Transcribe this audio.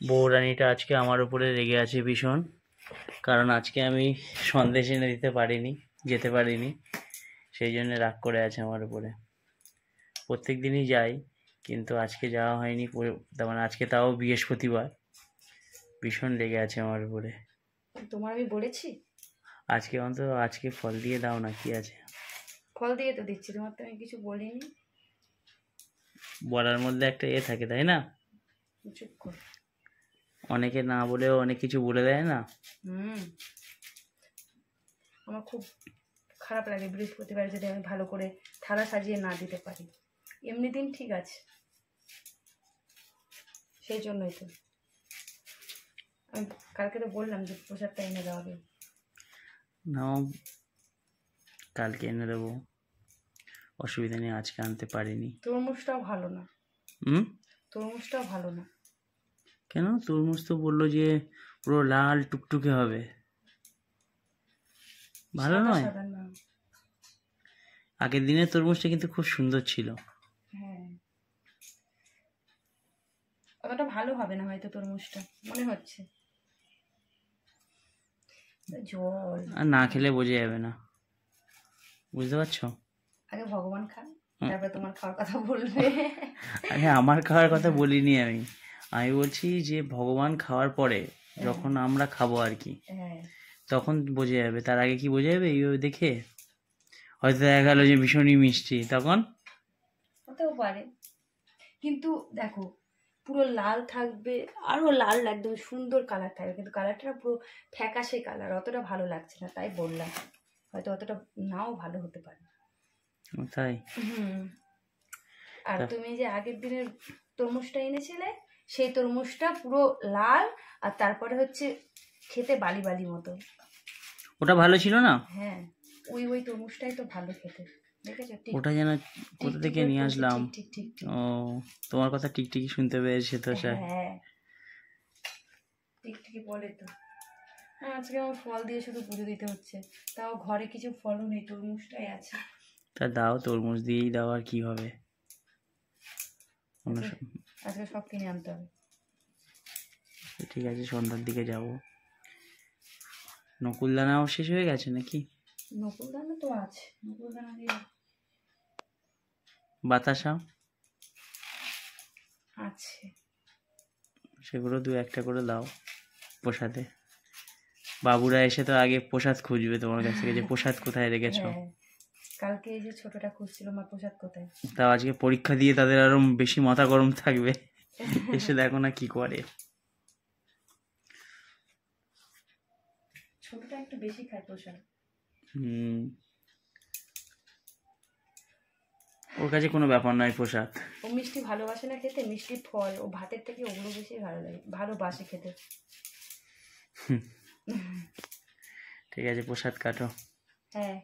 বউরানীটা আজকে আমার উপরে রেগে আছে ভীষণ, কারণ আজকে আমি সন্দেশ এনে দিতে পারিনি, যেতে পারিনি, সেই জন্য রাগ করে আছে আমার উপরে। প্রত্যেক দিনই যাই, কিন্তু আজকে যাওয়া হয়নি। তার মানে আজকে তাও বৃহস্পতিবার, ভীষণ রেগে আছে আমার উপরে। তোমার আমি বলেছি আজকে অন্তত আজকে ফল দিয়ে দাও না, কি আছে? ফল দিয়ে তো দিচ্ছি, তোমার তো আমি কিছু বলিনি। বলার মধ্যে একটা থাকে, তাই না? চুপ কর। অনেকে না বলেও অনেক কিছু বলে দেয় না। আমার খুব খারাপ লাগে বৃহস্পতিবার যদি আমি ভালো করে থালা সাজিয়ে না দিতে পারি। এমনি দিন ঠিক আছে, সেই জন্যই তো আমি কালকে তো বললাম যে প্রসাদটা এনে দেওয়া হবে। নাও, কালকে এনে দেবো, অসুবিধা নেই। আজকে আনতে পারিনি। তরমুজটাও ভালো না। তরমুজটাও ভালো না। কেন? তরমুজ তো বললো যে পুরো লাল টুকটুকে হবে, ভালো নয়? সাদা না। আগের দিনের তরমুজটা কিন্তু খুব সুন্দর ছিল। হ্যাঁ, অতটা ভালো হবে না হয়তো তরমুজটা, মনে হচ্ছে। জল আর না খেলে বোঝা যাবে না, বুঝতে পারছো? আগে ভগবান খান, তারপরে তোমার খাওয়ার কথা বলবে। আরে আমার খাওয়ার কথা বলিনি আমি, আমি বলছি যে ভগবান খাওয়ার পরে যখন আমরা খাবো আর কি, তখন বোঝা যাবে। তার আগে কি বোঝা যাবে এইভাবে দেখে? হয়তো দেখা গেল যে ভীষণই মিষ্টি, তখন হতেও পারে। কিন্তু দেখো, পুরো লাল থাকবে, আরো লাল একদম সুন্দর কালার থাকবে, কিন্তু কালারটা পুরো ফ্যাকাশে কালার, অতটা ভালো লাগছে না, তাই বললাম। হয়তো অতটা নাও ভালো হতে পারে। তাই? আর তুমি যে আগের দিনের তরমুজটা এনেছিলে, সেই তরমুজটা পুরো লাল, আর তারপরে হচ্ছে খেতে বালি বালি মতো। ওটা ভালো ছিল না? হ্যাঁ, ওই তরমুজটাই তো ভালো খেতে। দেখেছো? ওটা যেন কোথা থেকে নিয়ে আসলাম। ঠিক ঠিক। ও, তোমার কথা টিকটিকি শুনতে পেয়েছে তো স্যার? হ্যাঁ, টিকটিকি বলে তো। আজকে আমার ফল দিয়ে শুধু পুজো দিতে হচ্ছে, তাও ঘরে কিছু ফলও নেই, তরমুজটাই আছে। তা দাও, তরমুজ দিয়েই দাও, আর কি হবে? আজকে সব কিনে আনতে হবে। ঠিক আছে, সন্ধ্যার দিকে যাব। নকুলদানাও শেষ হয়ে গেছে নাকি? নকুলদানা তো আছে, নকুলদানা দিয়ে বাতাসা আছে, সেগুলো দু একটা করে দাও প্রসাদে। বাবুরা এসে তো আগে প্রসাদ খুঁজবে তোমার কাছ থেকে, যে প্রসাদ কোথায় রেখেছো। কালকে এই যে ছোটটা খুঁজছিল মা প্রসাদ কোথায়। তাও আজকে পরীক্ষা দিয়ে তাদের আরো বেশি মাথা গরম থাকবে, এসে দেখো না কি করে। ছোটটা একটু বেশি খায় প্রসাদ। ওর কাছে কোনো ব্যাপার নয় প্রসাদ। ও মিষ্টি ভালোবাসে না খেতে, মিষ্টি ফল ও ভাতের থেকে ওগুলো বেশি ভালো লাগে, ভালোবাসে খেতে। ঠিক আছে, প্রসাদ কাটো। হ্যাঁ।